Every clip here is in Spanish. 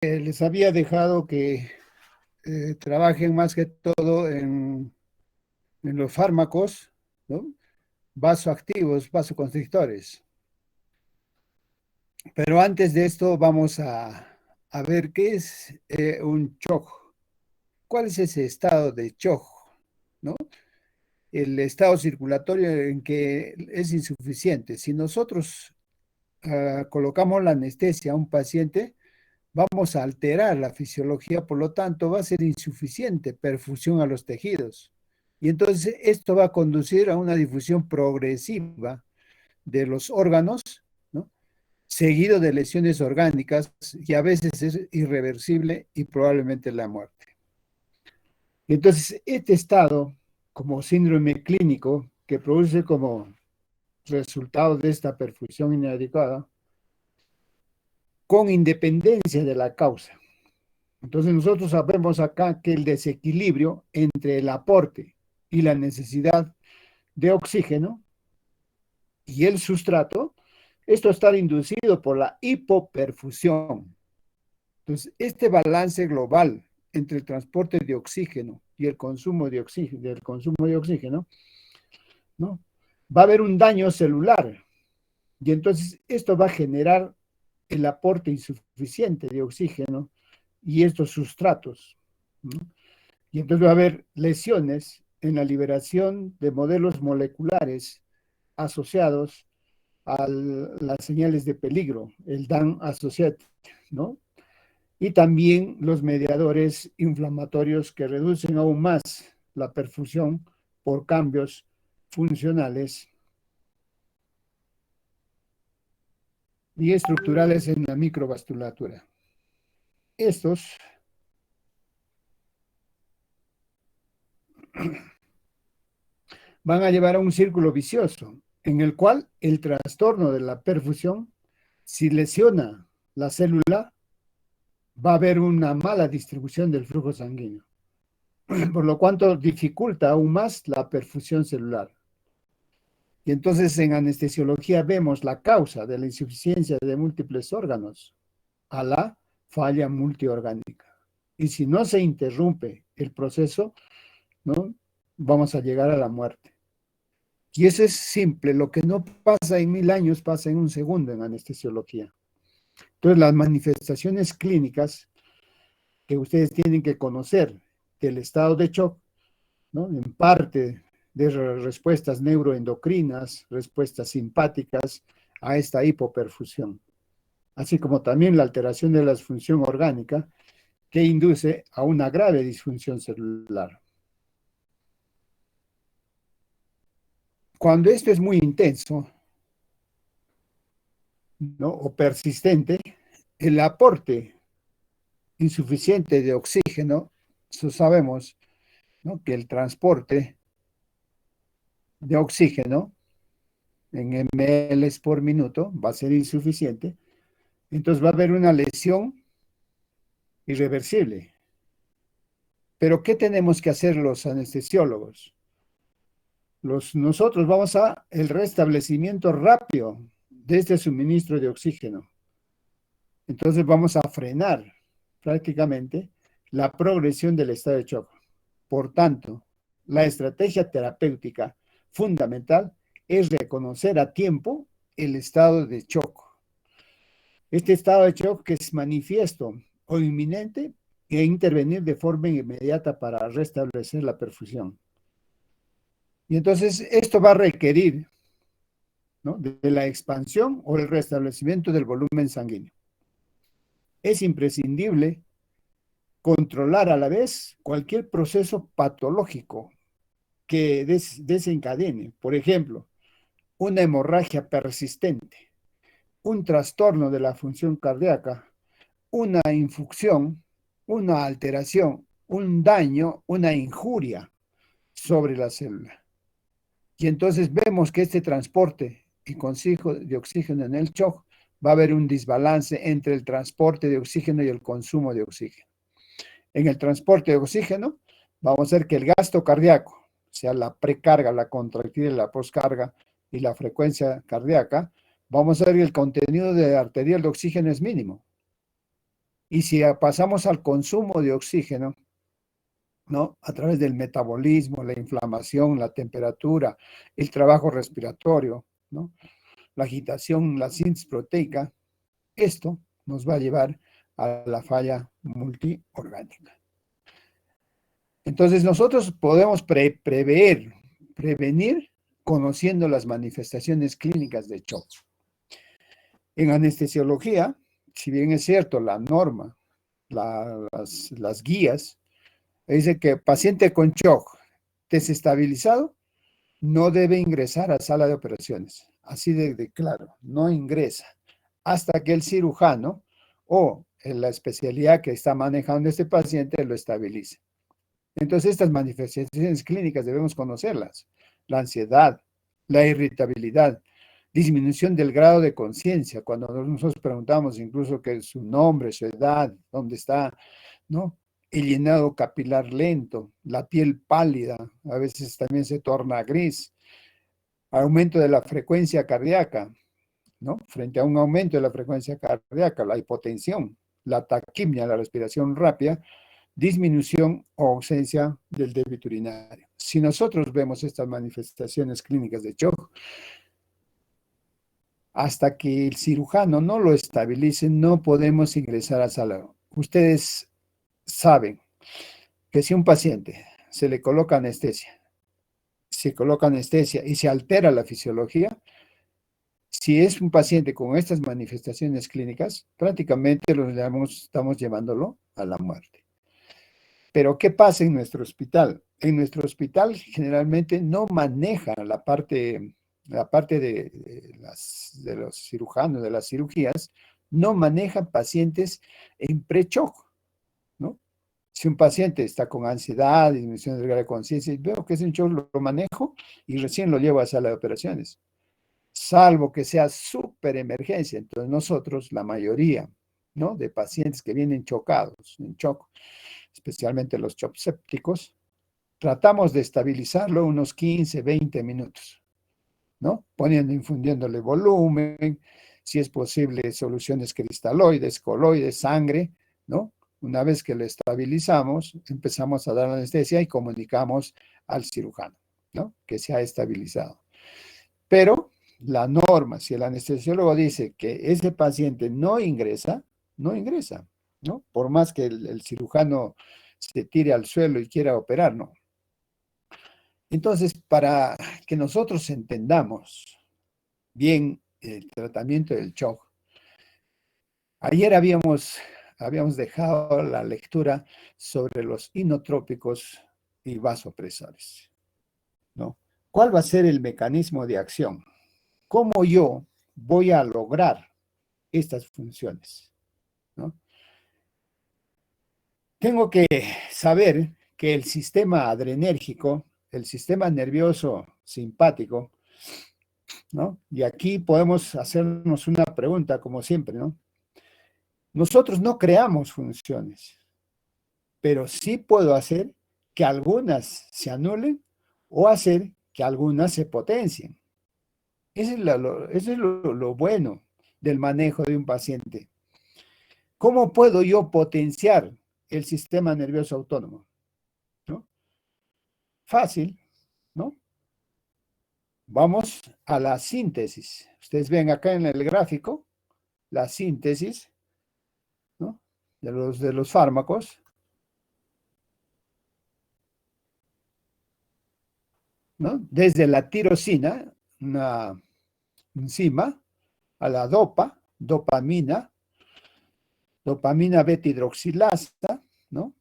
Les había dejado que trabajen más que todo en los fármacos, ¿no? Vasoactivos, vasoconstrictores. Pero antes de esto vamos a ver qué es un shock. ¿Cuál es ese estado de shock? ¿No? El estado circulatorio en que es insuficiente. Si nosotros colocamos la anestesia a un paciente, vamos a alterar la fisiología, por lo tanto va a ser insuficiente perfusión a los tejidos. Y entonces esto va a conducir a una difusión progresiva de los órganos, ¿no? Seguido de lesiones orgánicas y a veces es irreversible y probablemente la muerte. Y entonces este estado, como síndrome clínico, que produce como resultado de esta perfusión inadecuada, con independencia de la causa. Entonces nosotros sabemos acá que el desequilibrio entre el aporte y la necesidad de oxígeno y el sustrato, esto está inducido por la hipoperfusión. Entonces, este balance global entre el transporte de oxígeno y el consumo de oxígeno, ¿no? Va a haber un daño celular y entonces esto va a generar el aporte insuficiente de oxígeno y estos sustratos, ¿no? Y entonces va a haber lesiones en la liberación de modelos moleculares asociados a las señales de peligro, el DAN associated, ¿no? Y también los mediadores inflamatorios que reducen aún más la perfusión por cambios funcionales y estructurales en la microvasculatura. Estos van a llevar a un círculo vicioso en el cual el trastorno de la perfusión, si lesiona la célula, va a haber una mala distribución del flujo sanguíneo, por lo cual dificulta aún más la perfusión celular. Y entonces en anestesiología vemos la causa de la insuficiencia de múltiples órganos a la falla multiorgánica. Y si no se interrumpe el proceso, ¿no? Vamos a llegar a la muerte. Y eso es simple, lo que no pasa en 1000 años pasa en un segundo en anestesiología. Entonces, las manifestaciones clínicas que ustedes tienen que conocer del estado de shock, ¿no? En parte de respuestas neuroendocrinas, respuestas simpáticas a esta hipoperfusión, así como también la alteración de la función orgánica que induce a una grave disfunción celular. Cuando esto es muy intenso, ¿no? O persistente, el aporte insuficiente de oxígeno, eso sabemos, ¿no? Que el transporte de oxígeno en ml por minuto va a ser insuficiente, entonces va a haber una lesión irreversible. Pero ¿qué tenemos que hacer los anestesiólogos? Nosotros vamos a el restablecimiento rápido de este suministro de oxígeno. Entonces vamos a frenar prácticamente la progresión del estado de shock. Por tanto, la estrategia terapéutica fundamental es reconocer a tiempo el estado de shock. Este estado de shock que es manifiesto o inminente e intervenir de forma inmediata para restablecer la perfusión. Y entonces esto va a requerir, ¿no? de la expansión o el restablecimiento del volumen sanguíneo. Es imprescindible controlar a la vez cualquier proceso patológico que desencadene, por ejemplo, una hemorragia persistente, un trastorno de la función cardíaca, una infusión, una alteración, un daño, una injuria sobre la célula. Y entonces vemos que este transporte y consigo de oxígeno en el shock va a haber un desbalance entre el transporte de oxígeno y el consumo de oxígeno. En el transporte de oxígeno, vamos a ver que el gasto cardíaco, o sea, la precarga, la contractilidad, la poscarga y la frecuencia cardíaca, vamos a ver que el contenido de arterial de oxígeno es mínimo. Y si pasamos al consumo de oxígeno, ¿no? A través del metabolismo, la inflamación, la temperatura, el trabajo respiratorio, ¿no? La agitación, la síntesis proteica, esto nos va a llevar a la falla multiorgánica. Entonces nosotros podemos prevenir conociendo las manifestaciones clínicas de shock. En anestesiología, si bien es cierto, la norma, las guías, dice que paciente con shock desestabilizado no debe ingresar a sala de operaciones. Así de claro, no ingresa hasta que el cirujano o en la especialidad que está manejando este paciente lo estabilice. Entonces, estas manifestaciones clínicas debemos conocerlas. La ansiedad, la irritabilidad, disminución del grado de conciencia. Cuando nosotros preguntamos incluso que su nombre, su edad, dónde está, ¿no? El llenado capilar lento, la piel pálida, a veces también se torna gris, aumento de la frecuencia cardíaca, ¿no? Frente a un aumento de la frecuencia cardíaca, la hipotensión, la taquimia, la respiración rápida, disminución o ausencia del débito urinario. Si nosotros vemos estas manifestaciones clínicas de shock, hasta que el cirujano no lo estabilice, no podemos ingresar a sala. Ustedes saben que si a un paciente se le coloca anestesia, y se altera la fisiología, si es un paciente con estas manifestaciones clínicas, prácticamente estamos llevándolo a la muerte. Pero ¿qué pasa en nuestro hospital? En nuestro hospital generalmente no maneja la parte de los cirujanos, de las cirugías, no manejan pacientes en pre-shock, ¿no? Si un paciente está con ansiedad, disminución del grado de conciencia, veo que es un shock, lo manejo y recién lo llevo a sala de operaciones. Salvo que sea súper emergencia. Entonces nosotros, la mayoría, ¿no? De pacientes que vienen chocados, en shock, especialmente los shock sépticos, tratamos de estabilizarlo unos 15, 20 minutos, ¿no? Infundiéndole volumen, si es posible, soluciones cristaloides, coloides, sangre, ¿no? Una vez que lo estabilizamos, empezamos a dar anestesia y comunicamos al cirujano, ¿no? Que se ha estabilizado. Pero la norma, si el anestesiólogo dice que ese paciente no ingresa, no ingresa, ¿no? Por más que el cirujano se tire al suelo y quiera operar, no. Entonces, para que nosotros entendamos bien el tratamiento del shock, ayer habíamos dejado la lectura sobre los inotrópicos y vasopresores, ¿no? ¿Cuál va a ser el mecanismo de acción? ¿Cómo yo voy a lograr estas funciones, ¿no? Tengo que saber que el sistema adrenérgico, el sistema nervioso simpático, ¿no? Y aquí podemos hacernos una pregunta, como siempre, ¿no? Nosotros no creamos funciones, pero sí puedo hacer que algunas se anulen o hacer que algunas se potencien. Eso es lo bueno del manejo de un paciente. ¿Cómo puedo yo potenciar el sistema nervioso autónomo? ¿No? Fácil, ¿no? Vamos a la síntesis. Ustedes ven acá en el gráfico la síntesis, ¿no? de los fármacos, ¿no? Desde la tirosina, una enzima, a la dopamina beta hidroxilasa, ¿no?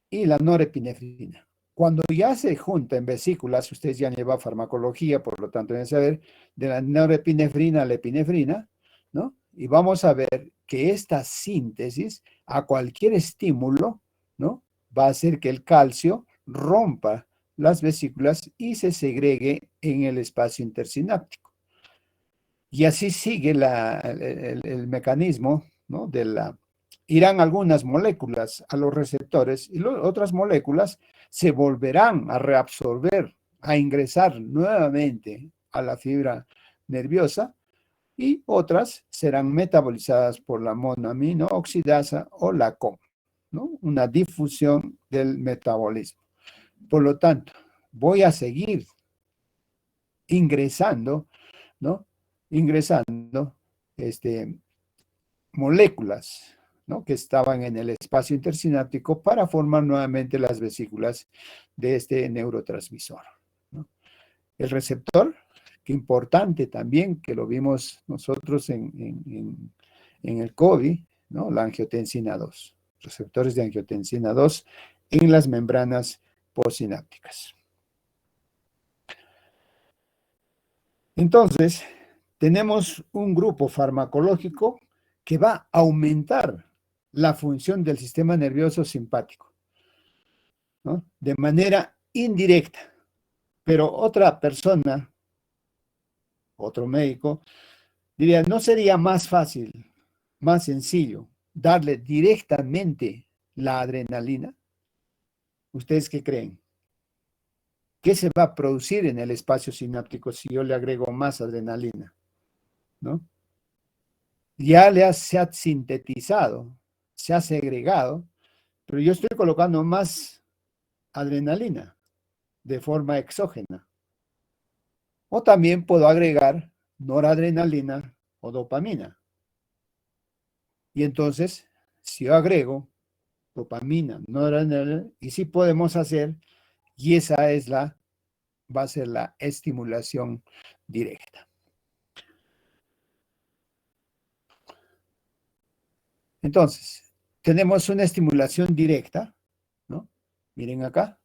Y la norepinefrina. Cuando ya se junta en vesículas, ustedes ya han llevado farmacología, por lo tanto deben saber de la norepinefrina a la epinefrina, ¿no? Y vamos a ver que esta síntesis a cualquier estímulo, ¿no? Va a hacer que el calcio rompa las vesículas y se segregue en el espacio intersináptico. Y así sigue el mecanismo, ¿no? Irán algunas moléculas a los receptores y otras moléculas se volverán a reabsorber, a ingresar nuevamente a la fibra nerviosa y otras serán metabolizadas por la monoamino oxidasa o la COM, ¿no? Una difusión del metabolismo. Por lo tanto, voy a seguir ingresando, ¿no? Ingresando moléculas, ¿no? Que estaban en el espacio intersináptico para formar nuevamente las vesículas de este neurotransmisor, ¿no? El receptor, que importante también, que lo vimos nosotros en el COVID, ¿no? La angiotensina 2, receptores de angiotensina 2 en las membranas postsinápticas. Entonces, tenemos un grupo farmacológico que va a aumentar la función del sistema nervioso simpático, ¿no? De manera indirecta. Pero otra persona, otro médico, diría, ¿no sería más fácil, más sencillo, darle directamente la adrenalina? ¿Ustedes qué creen? ¿Qué se va a producir en el espacio sináptico si yo le agrego más adrenalina? ¿No? Ya se ha sintetizado, se ha segregado, pero yo estoy colocando más adrenalina de forma exógena. O también puedo agregar noradrenalina o dopamina. Y entonces, si yo agrego dopamina, noradrenalina, y sí podemos hacer, y esa es va a ser la estimulación directa. Entonces, tenemos una estimulación directa, ¿no? Miren acá,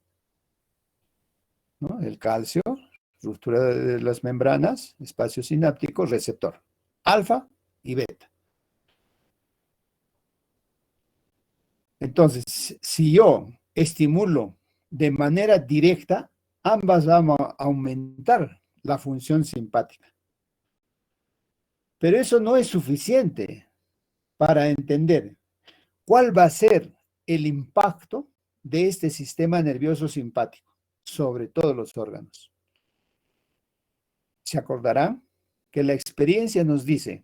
¿no? El calcio, ruptura de las membranas, espacio sináptico, receptor, alfa y beta. Entonces, si yo estimulo de manera directa, ambas van a aumentar la función simpática. Pero eso no es suficiente para entender cuál va a ser el impacto de este sistema nervioso simpático sobre todos los órganos. ¿Se acordarán? Que la experiencia nos dice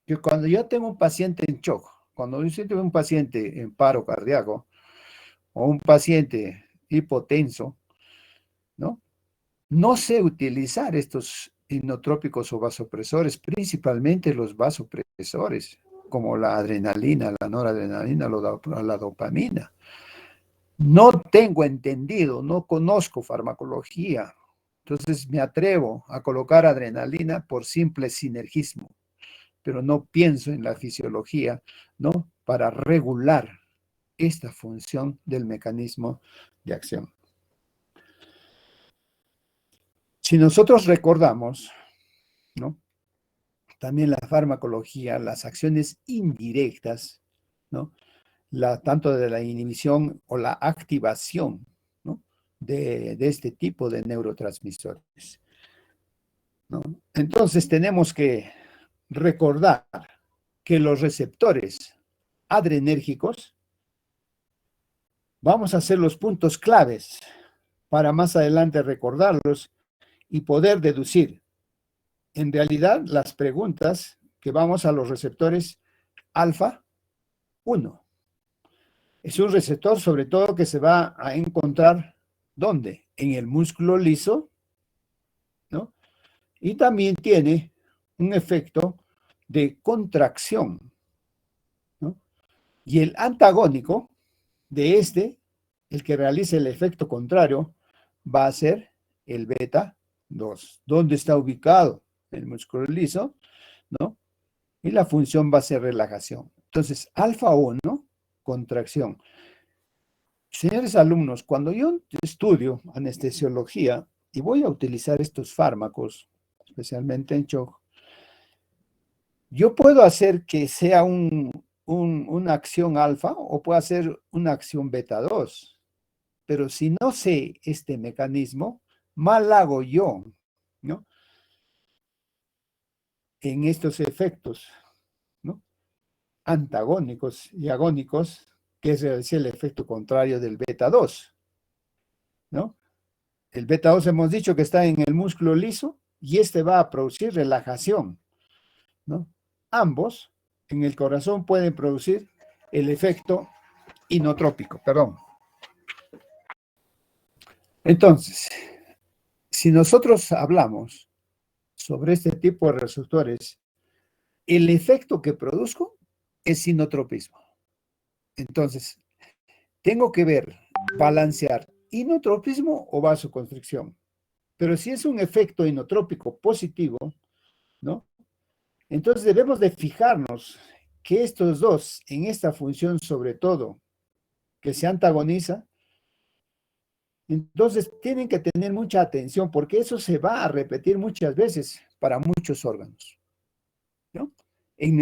que cuando yo tengo un paciente en shock, cuando yo tengo un paciente en paro cardíaco o un paciente hipotenso, ¿no? No sé utilizar estos hipnotrópicos o vasopresores, principalmente los vasopresores, como la adrenalina, la noradrenalina, la dopamina. No tengo entendido, no conozco farmacología, entonces me atrevo a colocar adrenalina por simple sinergismo, pero no pienso en la fisiología, ¿no? Para regular esta función del mecanismo de acción. Si nosotros recordamos, ¿no? También la farmacología, las acciones indirectas, ¿no? Tanto de la inhibición o la activación, ¿no? de este tipo de neurotransmisores, ¿no? Entonces tenemos que recordar que los receptores adrenérgicos, vamos a hacer los puntos claves para más adelante recordarlos y poder deducir en realidad las preguntas que vamos a los receptores alfa 1. Es un receptor sobre todo que se va a encontrar, ¿dónde? En el músculo liso, ¿no? Y también tiene un efecto de contracción, ¿no? Y el antagónico de el que realiza el efecto contrario, va a ser el beta 2. ¿Dónde está ubicado? El músculo liso, ¿no? Y la función va a ser relajación. Entonces, alfa 1, contracción. Señores alumnos, cuando yo estudio anestesiología y voy a utilizar estos fármacos, especialmente en shock, yo puedo hacer que sea una acción alfa o puedo hacer una acción beta 2, pero si no sé este mecanismo, mal hago yo, ¿no? En estos efectos, ¿no? Antagónicos y agónicos, que es el efecto contrario del beta 2, ¿no? El beta 2 hemos dicho que está en el músculo liso y este va a producir relajación. ¿no? Ambos en el corazón pueden producir el efecto inotrópico, perdón. Entonces, si nosotros hablamos sobre este tipo de receptores, el efecto que produzco es sinotropismo. Entonces, tengo que ver, balancear inotropismo o vasoconstricción. Pero si es un efecto inotrópico positivo, ¿no? Entonces debemos de fijarnos que estos dos, en esta función sobre todo, que se antagoniza, entonces tienen que tener mucha atención porque eso se va a repetir muchas veces para muchos órganos, ¿no? En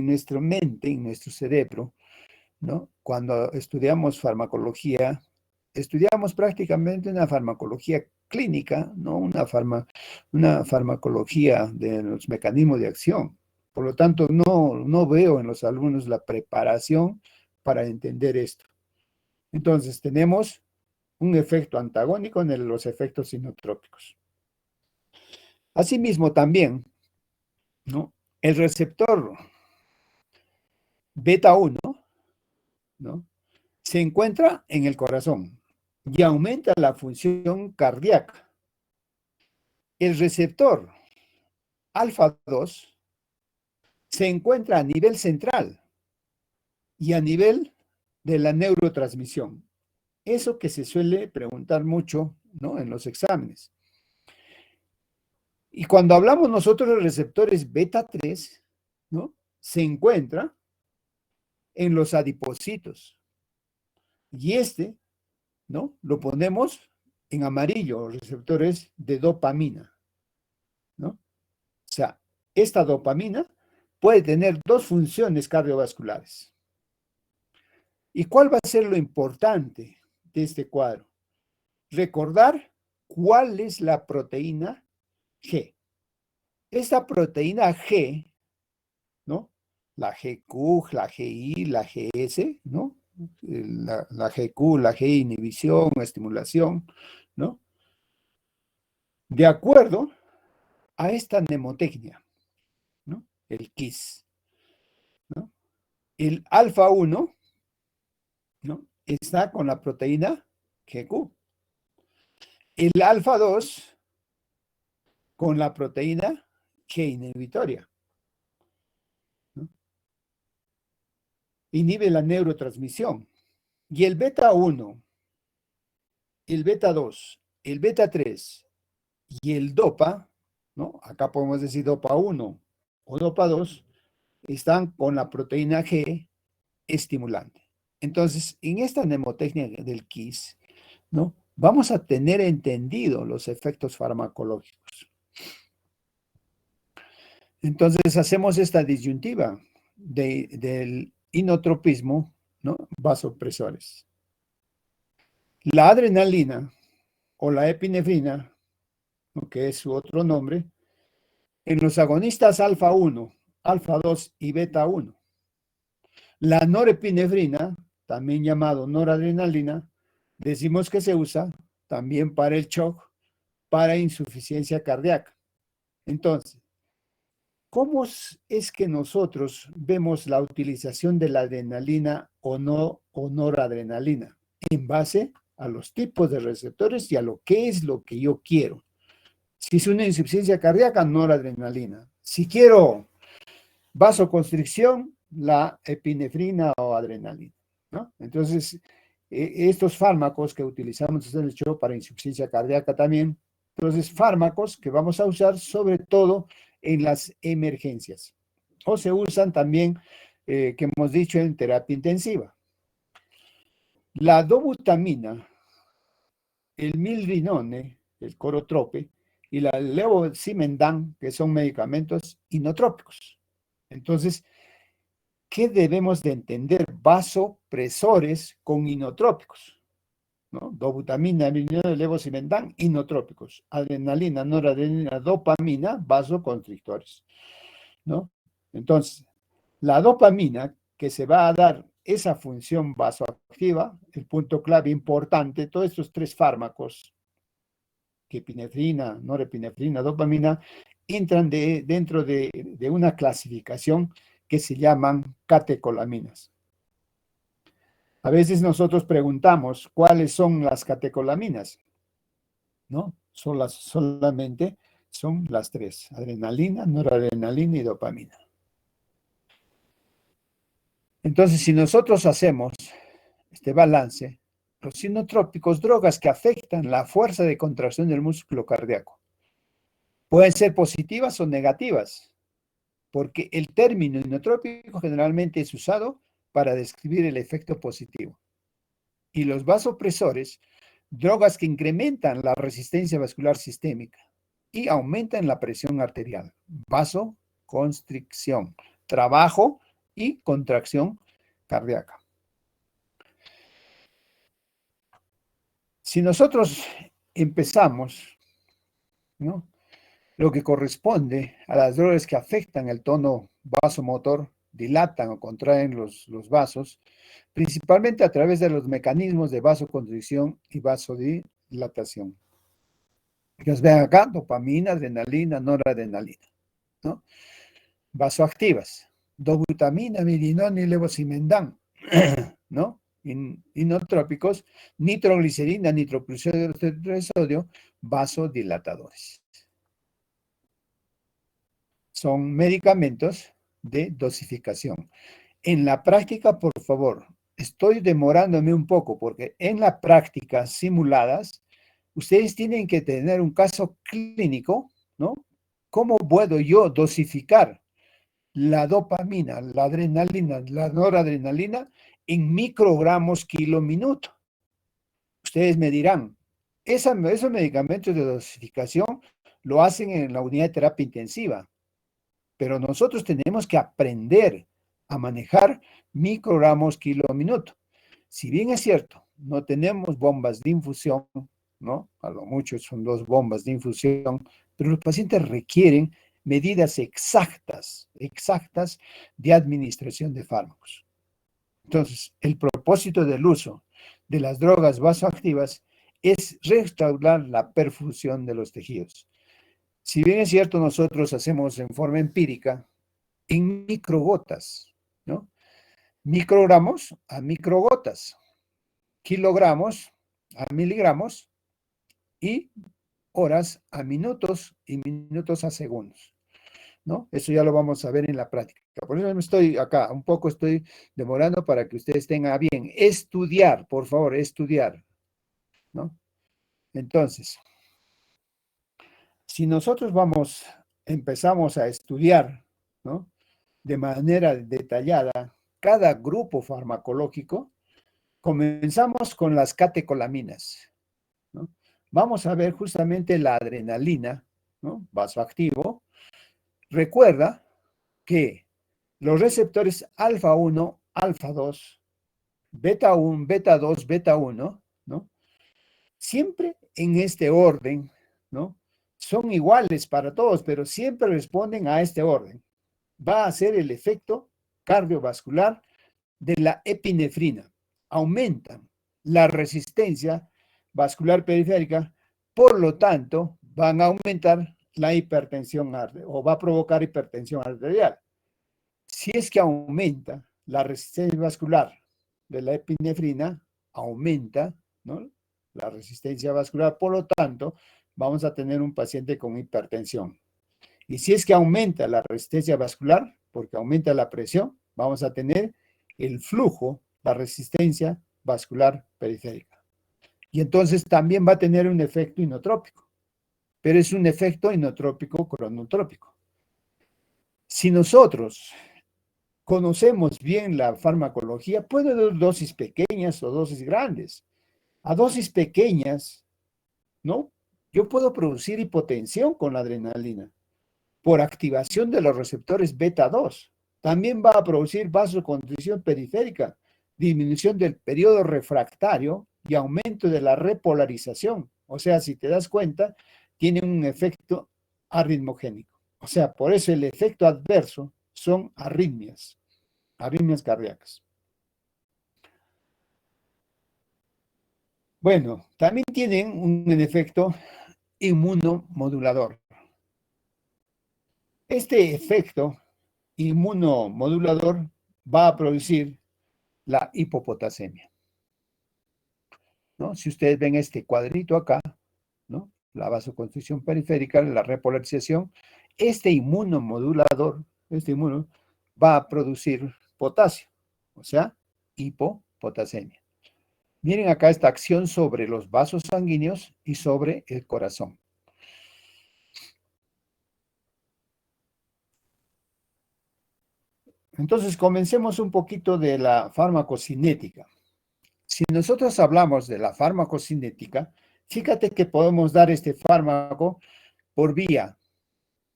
nuestra mente, en nuestro cerebro, ¿no? Cuando estudiamos farmacología, estudiamos prácticamente una farmacología clínica, no una farmacología de los mecanismos de acción. Por lo tanto, no veo en los alumnos la preparación para entender esto. Entonces, tenemos un efecto antagónico en los efectos sinotrópicos. Asimismo, también, ¿no? El receptor beta 1, ¿no? Se encuentra en el corazón y aumenta la función cardíaca. El receptor alfa 2 se encuentra a nivel central y a nivel de la neurotransmisión. Eso que se suele preguntar mucho, ¿no? En los exámenes. Y cuando hablamos nosotros de receptores beta 3, ¿no? Se encuentra en los adipocitos. Y ¿no? Lo ponemos en amarillo, receptores de dopamina, ¿no? O sea, esta dopamina puede tener dos funciones cardiovasculares. ¿Y cuál va a ser lo importante de este cuadro? Recordar cuál es la proteína G. Esta proteína G, ¿no? La GQ, la GI, la GS, ¿no? La GQ, la GI, inhibición, estimulación, ¿no? De acuerdo a esta mnemotecnia, ¿no? El KISS, ¿no? El alfa 1, ¿no? Está con la proteína GQ. El alfa 2 con la proteína G inhibitoria, ¿no? Inhibe la neurotransmisión. Y el beta 1, el beta 2, el beta 3 y el dopa, ¿no? Acá podemos decir dopa 1 o dopa 2, están con la proteína G estimulante. Entonces, en esta mnemotecnia del KISS, ¿no? Vamos a tener entendido los efectos farmacológicos. Entonces, hacemos esta disyuntiva del inotropismo, ¿no? Vasopresores. La adrenalina o la epinefrina, ¿no? Que es su otro nombre, en los agonistas alfa 1, alfa 2 y beta 1. La norepinefrina, también llamado noradrenalina, decimos que se usa también para el shock, para insuficiencia cardíaca. Entonces, ¿cómo es que nosotros vemos la utilización de la adrenalina o noradrenalina? En base a los tipos de receptores y a lo que es lo que yo quiero. Si es una insuficiencia cardíaca, noradrenalina. Si quiero vasoconstricción, la epinefrina o adrenalina, ¿no? Entonces, estos fármacos que utilizamos en el show para insuficiencia cardíaca también, entonces fármacos que vamos a usar sobre todo en las emergencias, o se usan también, que hemos dicho, en terapia intensiva. La dobutamina, el milrinone, el corotrope, y la levosimendan, que son medicamentos inotrópicos. Entonces, ¿qué debemos de entender? Vasopresores con inotrópicos, ¿no? Dobutamina, levosimendan, inotrópicos. Adrenalina, noradrenalina, dopamina, vasoconstrictores, ¿no? Entonces, la dopamina, que se va a dar esa función vasoactiva, el punto clave importante, todos estos tres fármacos, epinefrina, norepinefrina, dopamina, entran dentro de una clasificación que se llaman catecolaminas. A veces nosotros preguntamos cuáles son las catecolaminas, ¿no? Solamente son las tres: adrenalina, noradrenalina y dopamina. Entonces, si nosotros hacemos este balance, los inotrópicos, drogas que afectan la fuerza de contracción del músculo cardíaco, pueden ser positivas o negativas, porque el término inotrópico generalmente es usado para describir el efecto positivo. Y los vasopresores, drogas que incrementan la resistencia vascular sistémica y aumentan la presión arterial, vasoconstricción, trabajo y contracción cardíaca. Si nosotros empezamos, ¿no?, lo que corresponde a las drogas que afectan el tono vasomotor, dilatan o contraen los vasos, principalmente a través de los mecanismos de vasoconstricción y vasodilatación. Ellos ven acá: dopamina, adrenalina, noradrenalina, ¿no? Vasoactivas: dobutamina, mirinona y levosimendan, ¿no? Inotrópicos: nitroglicerina, nitroprusido de sodio, vasodilatadores. Son medicamentos de dosificación. En la práctica, por favor, estoy demorándome un poco porque en la práctica simuladas, ustedes tienen que tener un caso clínico, ¿no? ¿Cómo puedo yo dosificar la dopamina, la adrenalina, la noradrenalina en microgramos kilo minuto? Ustedes me dirán, esos medicamentos de dosificación lo hacen en la unidad de terapia intensiva, pero nosotros tenemos que aprender a manejar microgramos kilo minuto. Si bien es cierto, no tenemos bombas de infusión, ¿no? A lo mucho son 2 bombas de infusión, pero los pacientes requieren medidas exactas de administración de fármacos. Entonces, el propósito del uso de las drogas vasoactivas es restaurar la perfusión de los tejidos. Si bien es cierto, nosotros hacemos en forma empírica, en microgotas, ¿no? Microgramos a microgotas, kilogramos a miligramos y horas a minutos y minutos a segundos, ¿no? Eso ya lo vamos a ver en la práctica. Por eso me estoy acá, un poco estoy demorando para que ustedes tengan a bien estudiar, por favor, estudiar, ¿no? Entonces, si nosotros empezamos a estudiar, ¿no?, de manera detallada cada grupo farmacológico, comenzamos con las catecolaminas, ¿no? Vamos a ver justamente la adrenalina, ¿no?, vasoactivo. Recuerda que los receptores alfa 1, alfa 2, beta 1, beta 2, beta 1, ¿no?, siempre en este orden, ¿no?, son iguales para todos, pero siempre responden a este orden. Va a ser el efecto cardiovascular de la epinefrina. Aumentan la resistencia vascular periférica, por lo tanto, van a aumentar la hipertensión arterial, o va a provocar hipertensión arterial. Si es que aumenta la resistencia vascular de la epinefrina, aumenta, ¿no?, la resistencia vascular, por lo tanto, vamos a tener un paciente con hipertensión. Y si es que aumenta la resistencia vascular, porque aumenta la presión, vamos a tener el flujo, la resistencia vascular periférica. Y entonces también va a tener un efecto inotrópico, pero es un efecto inotrópico cronotrópico. Si nosotros conocemos bien la farmacología, puede dar dosis pequeñas o dosis grandes. A dosis pequeñas, ¿no?, yo puedo producir hipotensión con la adrenalina por activación de los receptores beta 2. También va a producir vasoconstricción periférica, disminución del periodo refractario y aumento de la repolarización. O sea, si te das cuenta, tiene un efecto arritmogénico. O sea, por eso el efecto adverso son arritmias cardíacas. Bueno, también tienen un efecto inmunomodulador. Este efecto inmunomodulador va a producir la hipopotasemia, ¿no? Si ustedes ven este cuadrito acá, ¿no? La vasoconstricción periférica, la repolarización, este inmunomodulador, este inmuno, va a producir potasio, o sea, hipopotasemia. Miren acá esta acción sobre los vasos sanguíneos y sobre el corazón. Entonces, comencemos un poquito de la farmacocinética. Si nosotros hablamos de la farmacocinética, fíjate que podemos dar este fármaco por vía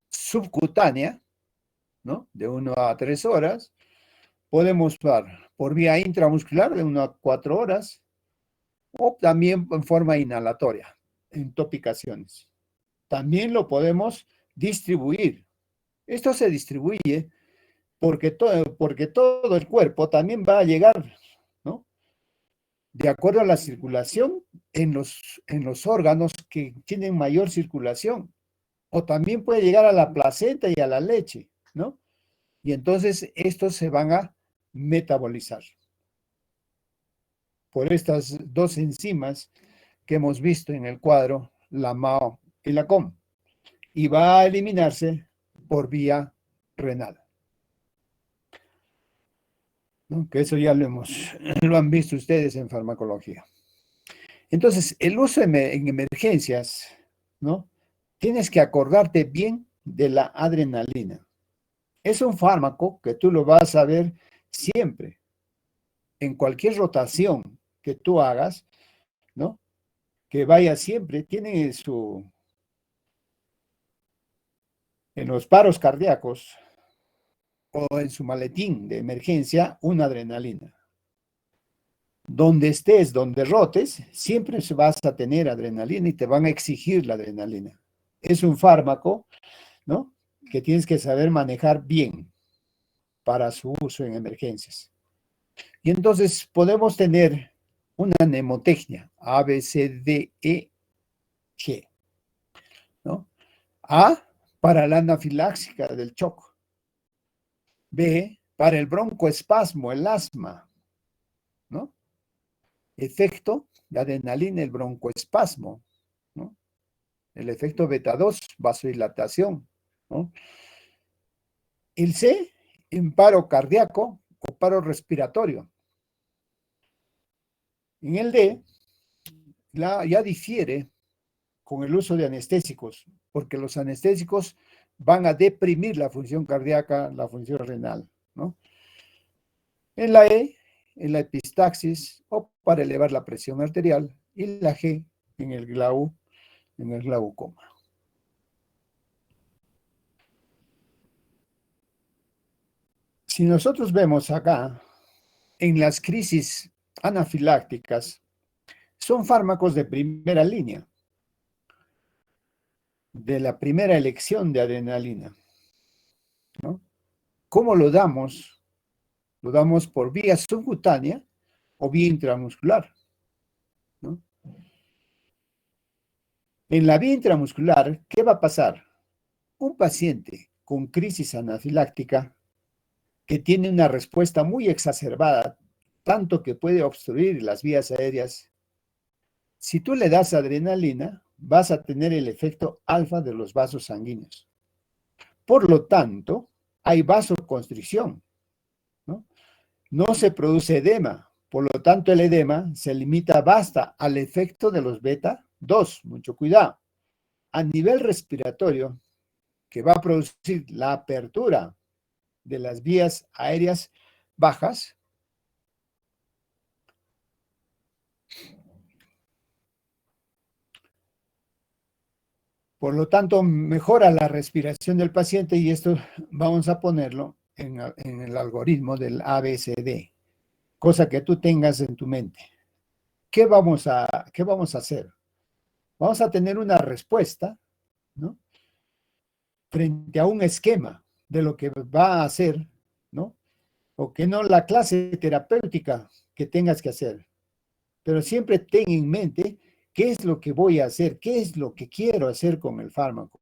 subcutánea, ¿no? De 1 a 3 horas. Podemos dar por vía intramuscular de 1 a 4 horas o también en forma inhalatoria, en topicaciones. También lo podemos distribuir. Esto se distribuye porque todo el cuerpo también va a llegar, ¿no? De acuerdo a la circulación en los órganos que tienen mayor circulación. O también puede llegar a la placenta y a la leche, ¿no? Y entonces estos se van a metabolizar por estas dos enzimas que hemos visto en el cuadro, la MAO y la COM. Y va a eliminarse por vía renal, ¿no? Que eso ya lo han visto ustedes en farmacología. Entonces, el uso en emergencias, ¿no? Tienes que acordarte bien de la adrenalina. Es un fármaco que tú lo vas a ver siempre, en cualquier rotación que tú hagas, ¿no? Que vaya siempre, tiene en los paros cardíacos o en su maletín de emergencia, una adrenalina. Donde estés, donde rotes, siempre vas a tener adrenalina y te van a exigir la adrenalina. Es un fármaco, ¿no? Que tienes que saber manejar bien para su uso en emergencias. Y entonces podemos tener una mnemotecnia, A, B, C, D, E, G, ¿no? A, para la anafiláxica del shock. B, para el broncoespasmo, el asma, ¿no? Efecto de adrenalina, el broncoespasmo, ¿no? El efecto beta 2, vasodilatación, ¿no? El C, en paro cardíaco o paro respiratorio. En el D, ya difiere con el uso de anestésicos, porque los anestésicos van a deprimir la función cardíaca, la función renal, ¿no? En la E, en la epistaxis o para elevar la presión arterial, y la G en el glaucoma. Si nosotros vemos acá, en las crisis anafilácticas, son fármacos de primera línea, de la primera elección de adrenalina, ¿no? ¿Cómo lo damos? Lo damos por vía subcutánea o vía intramuscular, ¿no? En la vía intramuscular, ¿qué va a pasar? Un paciente con crisis anafiláctica que tiene una respuesta muy exacerbada, tanto que puede obstruir las vías aéreas. Si tú le das adrenalina, vas a tener el efecto alfa de los vasos sanguíneos. Por lo tanto, hay vasoconstricción, ¿no? No se produce edema, por lo tanto el edema se limita basta al efecto de los beta 2, mucho cuidado. A nivel respiratorio, que va a producir la apertura de las vías aéreas bajas, por lo tanto mejora la respiración del paciente y esto vamos a ponerlo en el algoritmo del ABCD, cosa que tú tengas en tu mente. ¿Qué vamos a hacer? Vamos a tener una respuesta, ¿no? Frente a un esquema de lo que va a hacer, ¿no? O que no la clase terapéutica que tengas que hacer. Pero siempre ten en mente qué es lo que voy a hacer, qué es lo que quiero hacer con el fármaco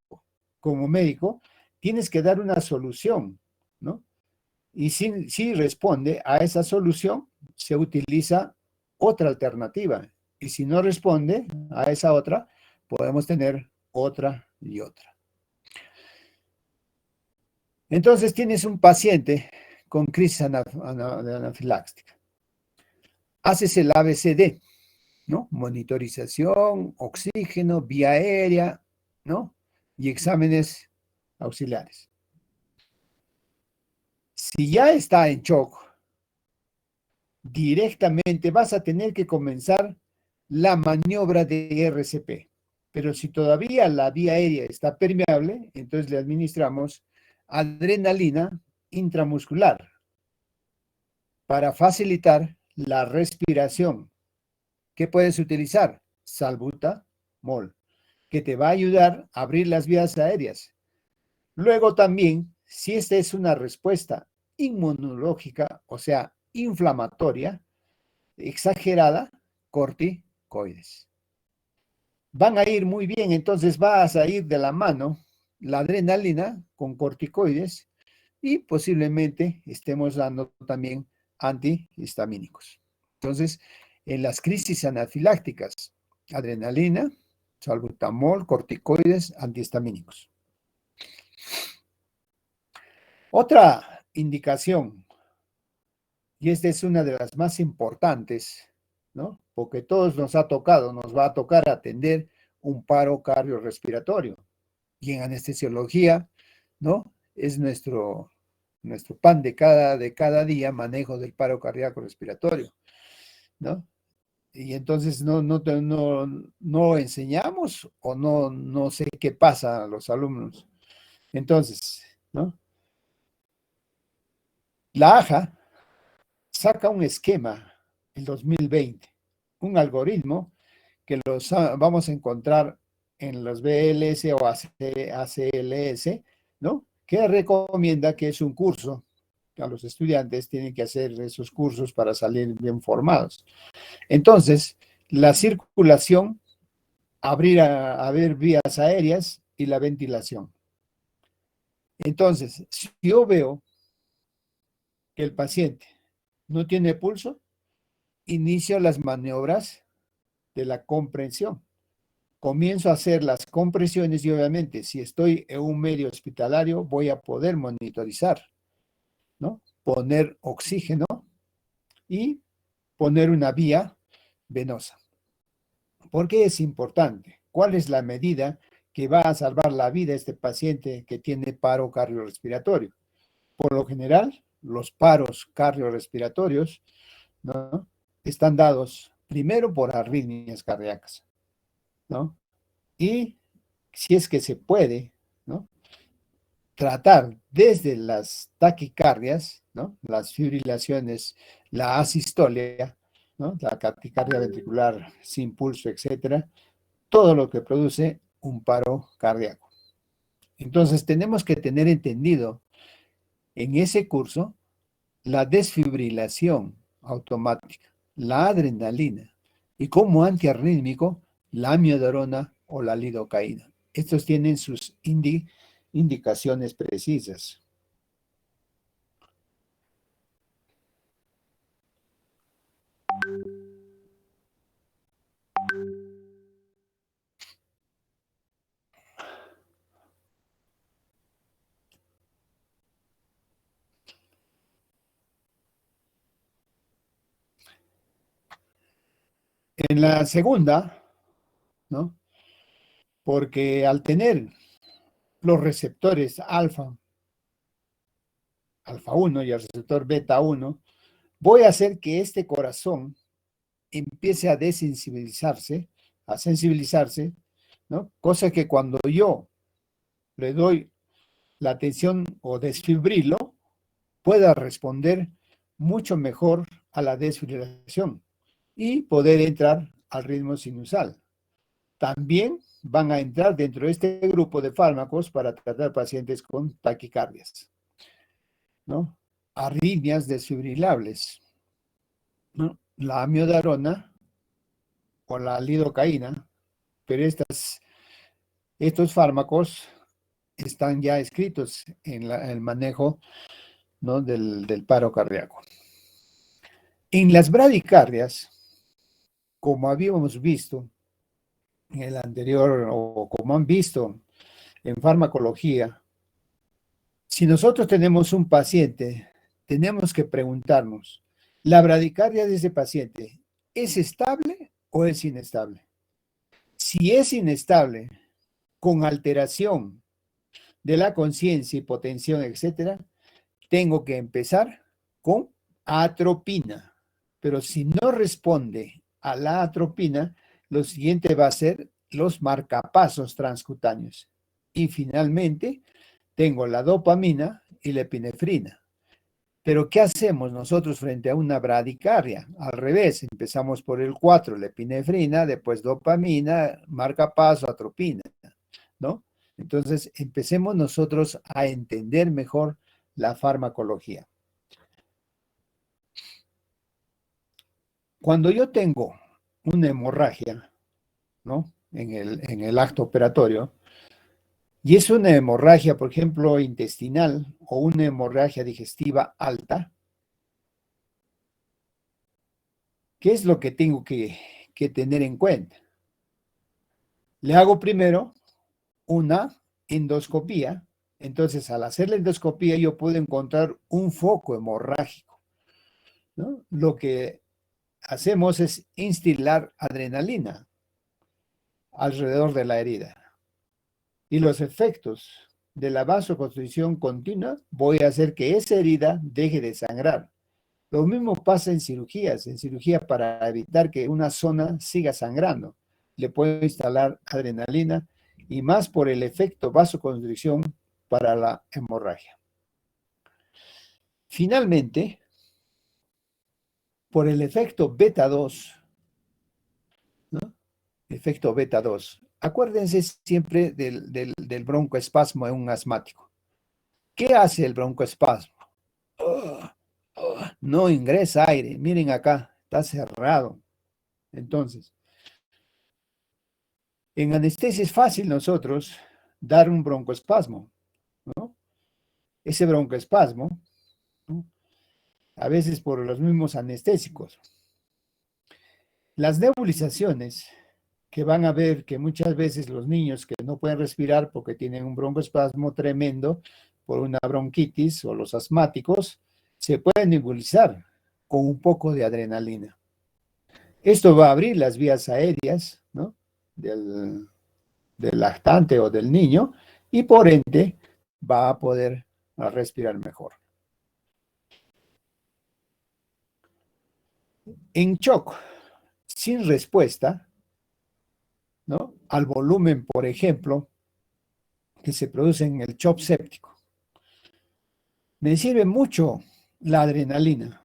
como médico, tienes que dar una solución, ¿no? Y si responde a esa solución, se utiliza otra alternativa. Y si no responde a esa otra, podemos tener otra y otra. Entonces tienes un paciente con crisis anafiláctica. Haces el ABCD, ¿no? Monitorización, oxígeno, vía aérea, ¿no? Y exámenes auxiliares. Si ya está en shock, directamente vas a tener que comenzar la maniobra de RCP. Pero si todavía la vía aérea está permeable, entonces le administramos adrenalina intramuscular para facilitar la respiración. ¿Qué puedes utilizar? Salbutamol, que te va a ayudar a abrir las vías aéreas. Luego también, si esta es una respuesta inmunológica, o sea, inflamatoria, exagerada, corticoides. Van a ir muy bien, entonces vas a ir de la mano la adrenalina con corticoides y posiblemente estemos dando también antihistamínicos. Entonces, en las crisis anafilácticas, adrenalina, salbutamol, corticoides, antihistamínicos. Otra indicación, y esta es una de las más importantes, ¿no? Porque todos nos va a tocar atender un paro cardiorrespiratorio. Y en anestesiología, ¿no? Es nuestro pan de cada día, manejo del paro cardíaco respiratorio, ¿no? Y entonces no enseñamos o no sé qué pasa a los alumnos. Entonces, ¿no? La AJA saca un esquema en 2020, un algoritmo que los vamos a encontrar en los BLS o ACLS, ¿no? Que recomienda que es un curso. A los estudiantes tienen que hacer esos cursos para salir bien formados. Entonces, la circulación, abrir vías aéreas y la ventilación. Entonces, si yo veo que el paciente no tiene pulso, inicio las maniobras de la comprensión. Comienzo a hacer las compresiones y obviamente si estoy en un medio hospitalario voy a poder monitorizar, ¿no? Poner oxígeno y poner una vía venosa. ¿Por qué es importante? ¿Cuál es la medida que va a salvar la vida a este paciente que tiene paro cardiorrespiratorio? Por lo general, los paros cardiorrespiratorios, ¿no? Están dados primero por arritmias cardíacas, ¿no? Y si es que se puede, ¿no? Tratar desde las taquicardias, ¿no? Las fibrilaciones, la asistolia, ¿no? La taquicardia ventricular sin pulso, etcétera, todo lo que produce un paro cardíaco. Entonces, tenemos que tener entendido en ese curso la desfibrilación automática, la adrenalina y como antiarrítmico la amiodarona o la lidocaína. Estos tienen sus indicaciones precisas. En la segunda, ¿no? Porque al tener los receptores alfa 1 y el receptor beta 1, voy a hacer que este corazón empiece a desensibilizarse, a sensibilizarse, ¿no? Cosa que cuando yo le doy la atención o desfibrilo, pueda responder mucho mejor a la desfibrilación y poder entrar al ritmo sinusal. También van a entrar dentro de este grupo de fármacos para tratar pacientes con taquicardias, ¿no? Arritmias desfibrilables, ¿no? La amiodarona o la lidocaína, pero estos fármacos están ya escritos en el manejo, ¿no?, del paro cardíaco. En las bradicardias, como habíamos visto en el anterior, o como han visto en farmacología, si nosotros tenemos un paciente, tenemos que preguntarnos, ¿la bradicardia de ese paciente es estable o es inestable? Si es inestable, con alteración de la conciencia, hipotensión, etcétera, tengo que empezar con atropina. Pero si no responde a la atropina, lo siguiente va a ser los marcapasos transcutáneos. Y finalmente, tengo la dopamina y la epinefrina. Pero ¿qué hacemos nosotros frente a una bradicardia? Al revés, empezamos por el 4, la epinefrina, después dopamina, marcapaso, atropina, ¿no? Entonces, empecemos nosotros a entender mejor la farmacología. Cuando yo tengo una hemorragia, ¿no?, en el acto operatorio, y es una hemorragia, por ejemplo, intestinal o una hemorragia digestiva alta, ¿qué es lo que tengo que tener en cuenta? Le hago primero una endoscopía. Entonces, al hacer la endoscopía, yo puedo encontrar un foco hemorrágico, ¿no? Lo que hacemos es instilar adrenalina alrededor de la herida. Y los efectos de la vasoconstricción continua voy a hacer que esa herida deje de sangrar. Lo mismo pasa en cirugías. En cirugía, para evitar que una zona siga sangrando, le puedo instalar adrenalina, y más por el efecto vasoconstricción para la hemorragia. Finalmente, por el efecto beta 2, ¿no?, efecto beta 2. Acuérdense siempre del broncoespasmo en un asmático. ¿Qué hace el broncoespasmo? No ingresa aire. Miren acá, está cerrado. Entonces, en anestesia es fácil nosotros dar un broncoespasmo, ¿no? Ese broncoespasmo, ¿no?, a veces por los mismos anestésicos. Las nebulizaciones, que van a ver que muchas veces los niños que no pueden respirar porque tienen un broncoespasmo tremendo por una bronquitis, o los asmáticos, se pueden nebulizar con un poco de adrenalina. Esto va a abrir las vías aéreas, ¿no?, del lactante o del niño, y por ende va a poder respirar mejor. En shock sin respuesta, ¿no?, al volumen, por ejemplo, que se produce en el shock séptico, me sirve mucho la adrenalina.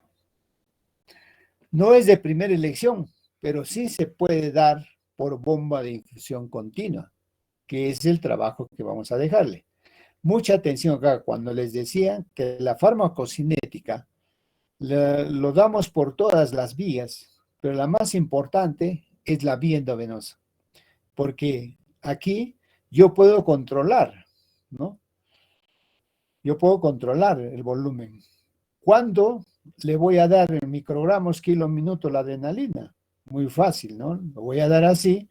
No es de primera elección, pero sí se puede dar por bomba de infusión continua, que es el trabajo que vamos a dejarle. Mucha atención acá cuando les decía que la farmacocinética lo damos por todas las vías, pero la más importante es la vía endovenosa, porque aquí yo puedo controlar, ¿no? Yo puedo controlar el volumen. ¿Cuándo le voy a dar en microgramos kilo minuto la adrenalina? Muy fácil, ¿no? Lo voy a dar así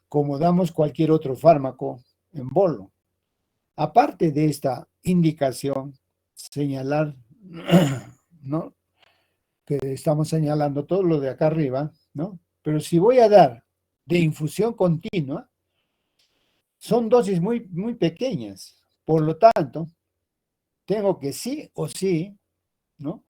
como damos cualquier otro fármaco en bolo. Aparte de esta indicación, señalar, ¿no?, que estamos señalando todo lo de acá arriba, ¿no? Pero si voy a dar de infusión continua, son dosis muy, muy pequeñas. Por lo tanto, tengo que sí o sí, ¿no?,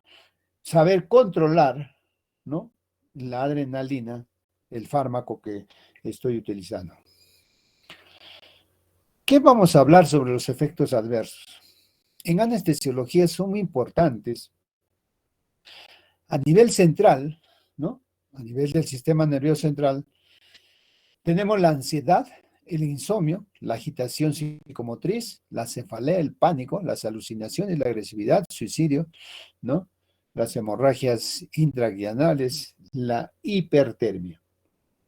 saber controlar, ¿no?, la adrenalina, el fármaco que estoy utilizando. ¿Qué vamos a hablar sobre los efectos adversos? En anestesiología son muy importantes. A nivel central, ¿no?, a nivel del sistema nervioso central, tenemos la ansiedad, el insomnio, la agitación psicomotriz, la cefalea, el pánico, las alucinaciones, la agresividad, suicidio, ¿no?, las hemorragias intraguianales, la hipertermia,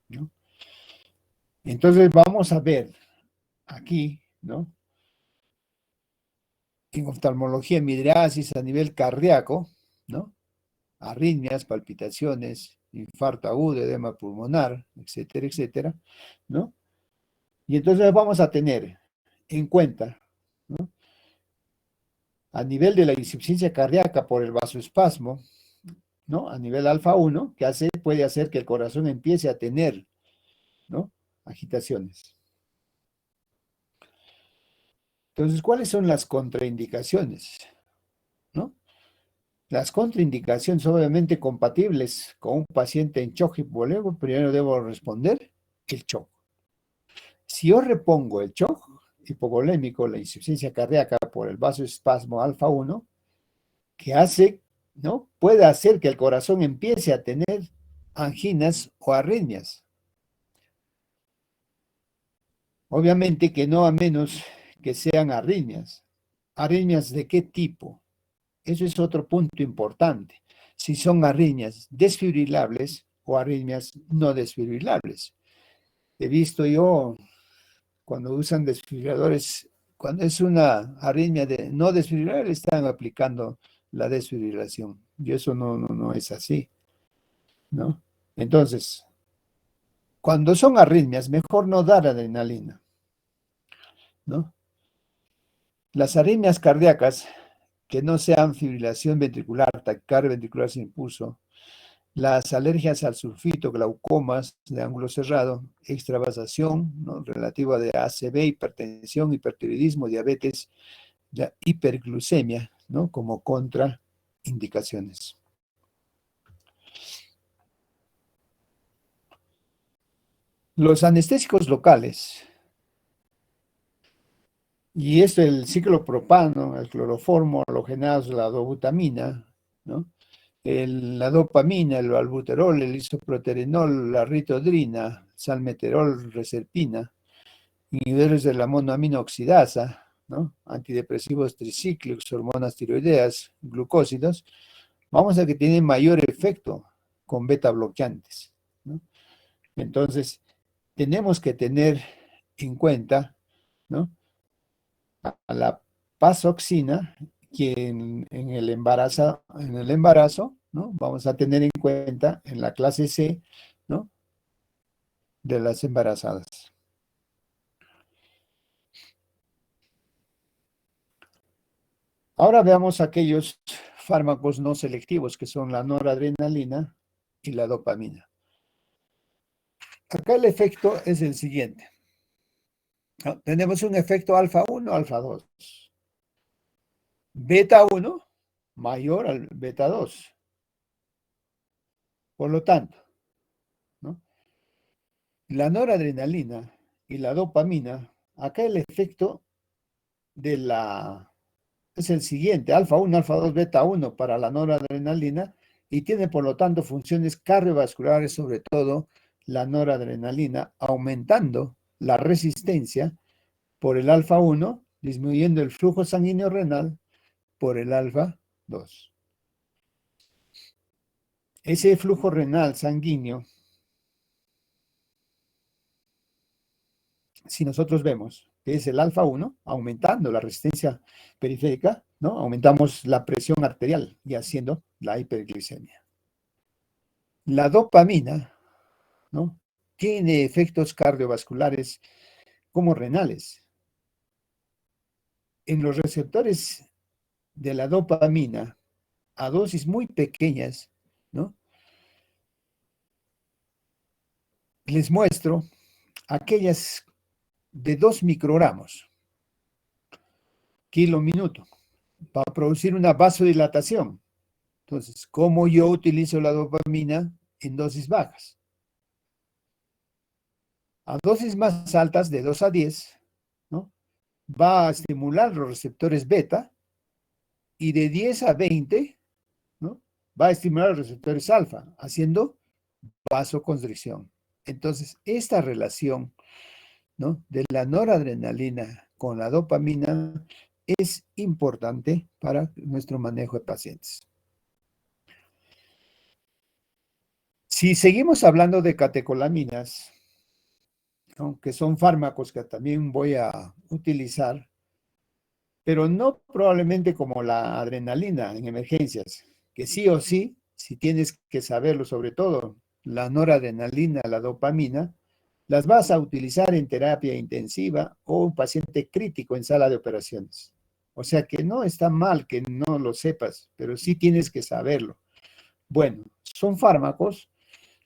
¿no? Entonces vamos a ver aquí, ¿no?, en oftalmología, midriasis a nivel cardíaco, ¿no? Arritmias, palpitaciones, infarto agudo, edema pulmonar, etcétera, etcétera, ¿no? Y entonces vamos a tener en cuenta, ¿no? A nivel de la insuficiencia cardíaca por el vasoespasmo, ¿no? A nivel alfa 1, que puede hacer que el corazón empiece a tener, ¿no? Agitaciones. Entonces, ¿cuáles son las contraindicaciones? ¿No? Las contraindicaciones obviamente compatibles con un paciente en shock hipovolémico, primero debo responder el shock. Si yo repongo el shock hipovolémico, la insuficiencia cardíaca por el vasoespasmo alfa 1, que hace, ¿no? Puede hacer que el corazón empiece a tener anginas o arritmias. Obviamente que no a menos que sean arritmias. ¿Arritmias de qué tipo? Eso es otro punto importante. Si son arritmias desfibrilables o arritmias no desfibrilables. He visto yo cuando usan desfibriladores, cuando es una arritmia no desfibrilable, están aplicando la desfibrilación. Y eso no es así, ¿no? Entonces, cuando son arritmias, mejor no dar adrenalina, ¿no? Las arritmias cardíacas que no sean fibrilación ventricular, taquicardia ventricular sin pulso, las alergias al sulfito, glaucomas de ángulo cerrado, extravasación, ¿no? Relativa de ACV, hipertensión, hipertiroidismo, diabetes, la hiperglucemia, ¿no? Como contraindicaciones. Los anestésicos locales, y esto el ciclopropano, el cloroformo, halogenados, la dobutamina, ¿no? La dopamina, el albuterol, el isoproterenol, la ritodrina, salmeterol, reserpina, inhibidores de la monoamina oxidasa, ¿no? Antidepresivos tricíclicos, hormonas tiroideas, glucósidos, vamos a que tienen mayor efecto con beta bloqueantes, ¿no? Entonces, tenemos que tener en cuenta, ¿no? A la pasoxina, que en el embarazo, ¿no? Vamos a tener en cuenta en la clase C, ¿no? De las embarazadas. Ahora veamos aquellos fármacos no selectivos que son la noradrenalina y la dopamina. Acá el efecto es el siguiente, ¿no? Tenemos un efecto alfa 1, alfa 2. Beta 1 mayor al beta 2. Por lo tanto, ¿no? La noradrenalina y la dopamina, acá el efecto es el siguiente, alfa 1, alfa 2, beta 1 para la noradrenalina y tiene por lo tanto funciones cardiovasculares, sobre todo la noradrenalina, aumentando la resistencia por el alfa 1, disminuyendo el flujo sanguíneo renal por el alfa 2. Ese flujo renal sanguíneo, si nosotros vemos que es el alfa 1, aumentando la resistencia periférica, ¿no? Aumentamos la presión arterial y haciendo la hiperglicemia. La dopamina, ¿no? Tiene efectos cardiovasculares como renales. En los receptores de la dopamina, a dosis muy pequeñas, ¿no? Les muestro aquellas de 2 microgramos kilo minuto para producir una vasodilatación. Entonces, ¿cómo yo utilizo la dopamina en dosis bajas? A dosis más altas, de 2 a 10, ¿no? Va a estimular los receptores beta y de 10 a 20, ¿no? Va a estimular los receptores alfa, haciendo vasoconstricción. Entonces, esta relación, ¿no? De la noradrenalina con la dopamina es importante para nuestro manejo de pacientes. Si seguimos hablando de catecolaminas, ¿no? Que son fármacos que también voy a utilizar, pero no probablemente como la adrenalina en emergencias, que sí o sí, si tienes que saberlo, sobre todo la noradrenalina, la dopamina, las vas a utilizar en terapia intensiva o un paciente crítico en sala de operaciones. O sea que no está mal que no lo sepas, pero sí tienes que saberlo. Bueno, son fármacos,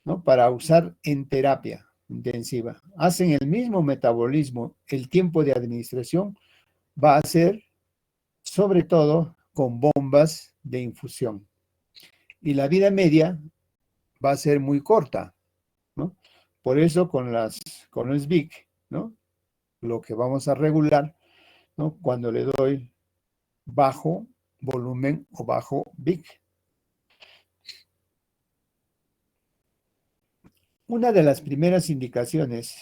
¿no?, para usar en terapia intensiva. Hacen el mismo metabolismo, el tiempo de administración va a ser sobre todo con bombas de infusión. Y la vida media va a ser muy corta, ¿no? Por eso con los SBIC, ¿no?, lo que vamos a regular, ¿no?, cuando le doy bajo volumen o bajo BIC. Una de las primeras indicaciones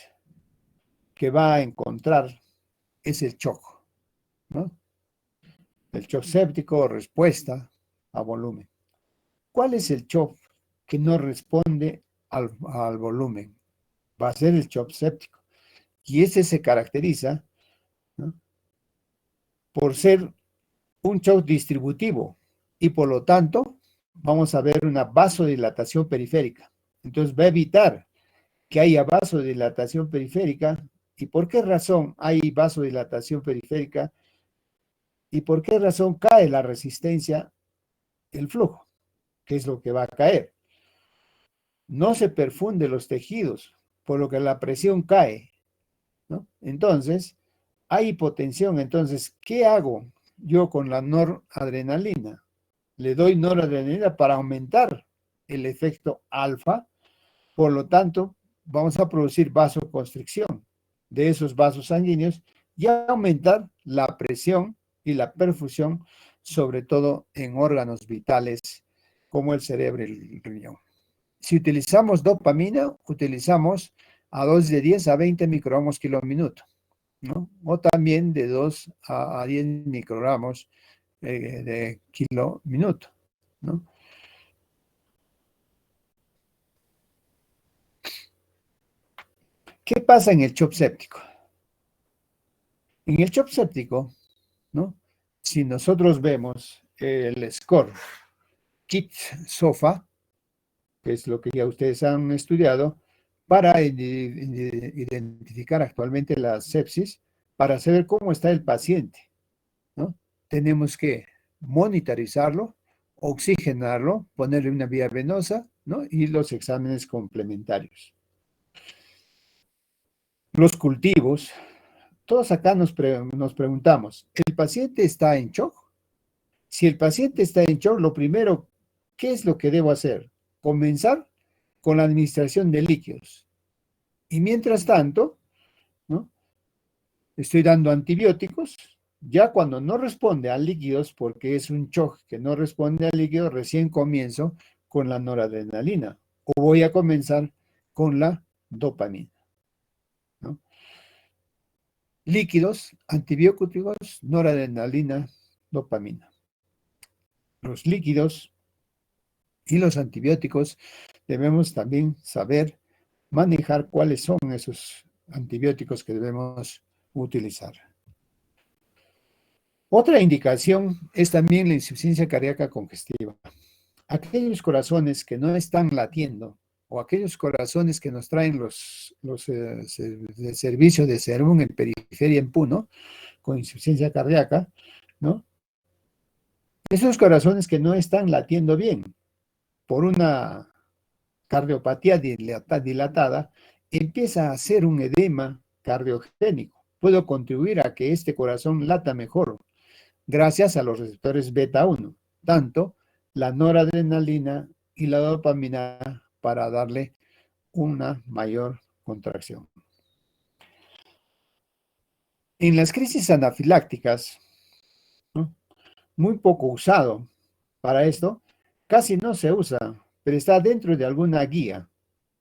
que va a encontrar es el shock, ¿no? El shock séptico o respuesta a volumen. ¿Cuál es el shock que no responde al volumen? Va a ser el shock séptico. Y ese se caracteriza, ¿no?, por ser un shock distributivo y por lo tanto vamos a ver una vasodilatación periférica. Entonces va a evitar que haya vasodilatación periférica. ¿Y por qué razón hay vasodilatación periférica? ¿Y por qué razón cae la resistencia del flujo? ¿Qué es lo que va a caer? No se perfunde los tejidos, por lo que la presión cae, ¿no? Entonces, hay hipotensión. Entonces, ¿qué hago yo con la noradrenalina? Le doy noradrenalina para aumentar el efecto alfa, por lo tanto, vamos a producir vasoconstricción de esos vasos sanguíneos y aumentar la presión y la perfusión, sobre todo en órganos vitales como el cerebro y el riñón. Si utilizamos dopamina, utilizamos a dosis de 10 a 20 microgramos kilo minuto, ¿no? O también de 2 a 10 microgramos de kilo minuto, ¿no? ¿Qué pasa en el shock séptico? En el shock séptico, ¿no?, si nosotros vemos el score KIT-SOFA, que es lo que ya ustedes han estudiado, para identificar actualmente la sepsis, para saber cómo está el paciente, ¿no? Tenemos que monitorizarlo, oxigenarlo, ponerle una vía venosa, ¿no?, y los exámenes complementarios. Los cultivos, todos acá nos preguntamos, ¿el paciente está en shock? Si el paciente está en shock, lo primero, ¿qué es lo que debo hacer? Comenzar con la administración de líquidos. Y mientras tanto, ¿no?, estoy dando antibióticos. Ya cuando no responde a líquidos, porque es un shock que no responde a líquidos, recién comienzo con la noradrenalina. O voy a comenzar con la dopamina, ¿no? Líquidos, antibióticos, noradrenalina, dopamina. Los líquidos y los antibióticos debemos también saber manejar cuáles son esos antibióticos que debemos utilizar. Otra indicación es también la insuficiencia cardíaca congestiva. Aquellos corazones que no están latiendo o aquellos corazones que nos traen los de servicio de Sermón en periferia en Puno, con insuficiencia cardíaca, ¿no? Esos corazones que no están latiendo bien por una cardiopatía dilatada, empieza a hacer un edema cardiogénico. Puedo contribuir a que este corazón lata mejor gracias a los receptores beta 1, tanto la noradrenalina y la dopamina para darle una mayor contracción. En las crisis anafilácticas, ¿no?, muy poco usado para esto, casi no se usa, pero está dentro de alguna guía.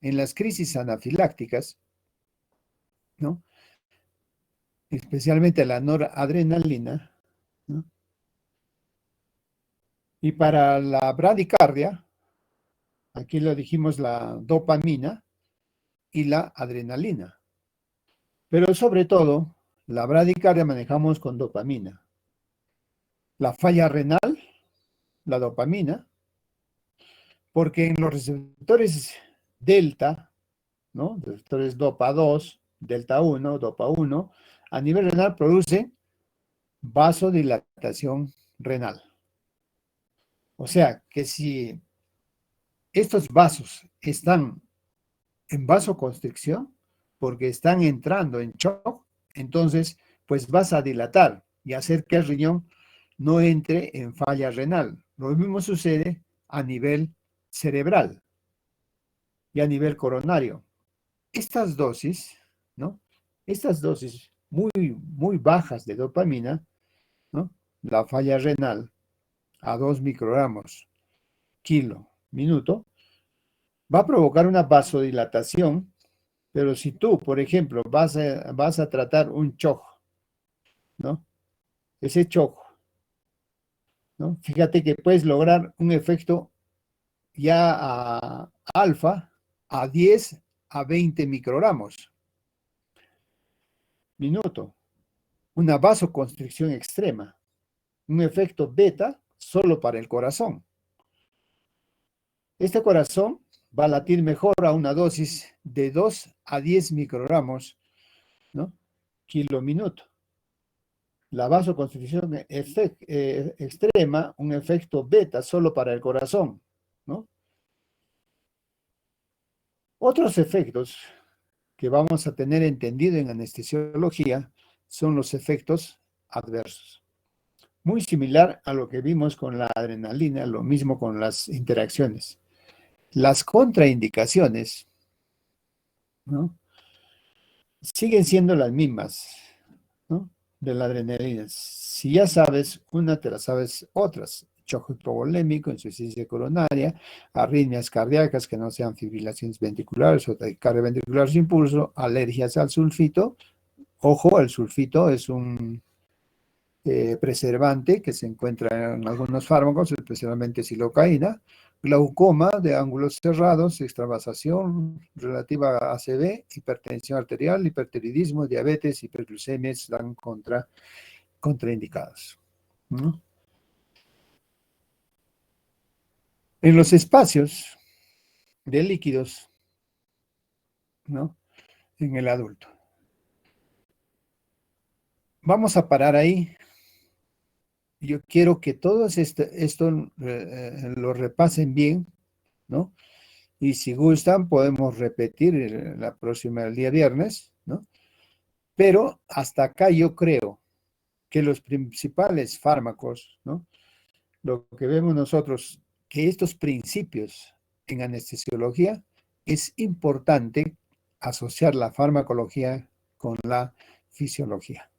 En las crisis anafilácticas, ¿no?, especialmente la noradrenalina, ¿no?, y para la bradicardia, aquí lo dijimos, la dopamina y la adrenalina. Pero sobre todo, la bradicardia manejamos con dopamina. La falla renal, la dopamina, porque en los receptores delta, ¿no? Receptores dopa 2, delta 1, dopa 1, a nivel renal produce vasodilatación renal. O sea, que si estos vasos están en vasoconstricción, porque están entrando en shock, entonces, pues vas a dilatar y hacer que el riñón no entre en falla renal. Lo mismo sucede a nivel cerebral y a nivel coronario. Estas dosis, ¿no? Estas dosis muy bajas de dopamina, ¿no? La falla renal a 2 microgramos kilo minuto, va a provocar una vasodilatación, pero si tú, por ejemplo, vas a tratar un shock, ¿no? Ese shock, ¿no? Fíjate que puedes lograr un efecto ya a alfa a 10 a 20 microgramos minuto, una vasoconstricción extrema, un efecto beta solo para el corazón. Este corazón va a latir mejor a una dosis de 2 a 10 microgramos, ¿no? Kilo minuto. La vasoconstricción extrema, un efecto beta solo para el corazón, ¿no? Otros efectos que vamos a tener entendido en anestesiología son los efectos adversos. Muy similar a lo que vimos con la adrenalina, lo mismo con las interacciones. Las contraindicaciones, ¿no? Siguen siendo las mismas, ¿no? De la adrenalina. Si ya sabes una, te la sabes otras. Choque hipovolémico, insuficiencia coronaria, arritmias cardíacas que no sean fibrilaciones ventriculares o taquicardia ventricular sin pulso, alergias al sulfito. Ojo, el sulfito es un preservante que se encuentra en algunos fármacos, especialmente silocaína, glaucoma de ángulos cerrados, extravasación relativa a ACV, hipertensión arterial, hipertiroidismo, diabetes, hiperglucemia están contraindicados, ¿no? En los espacios de líquidos, ¿no? En el adulto. Vamos a parar ahí. Yo quiero que todos esto lo repasen bien, ¿no? Y si gustan, podemos repetir la próxima, el día viernes, ¿no? Pero hasta acá yo creo que los principales fármacos, ¿no? Lo que vemos nosotros, que estos principios en anestesiología es importante asociar la farmacología con la fisiología.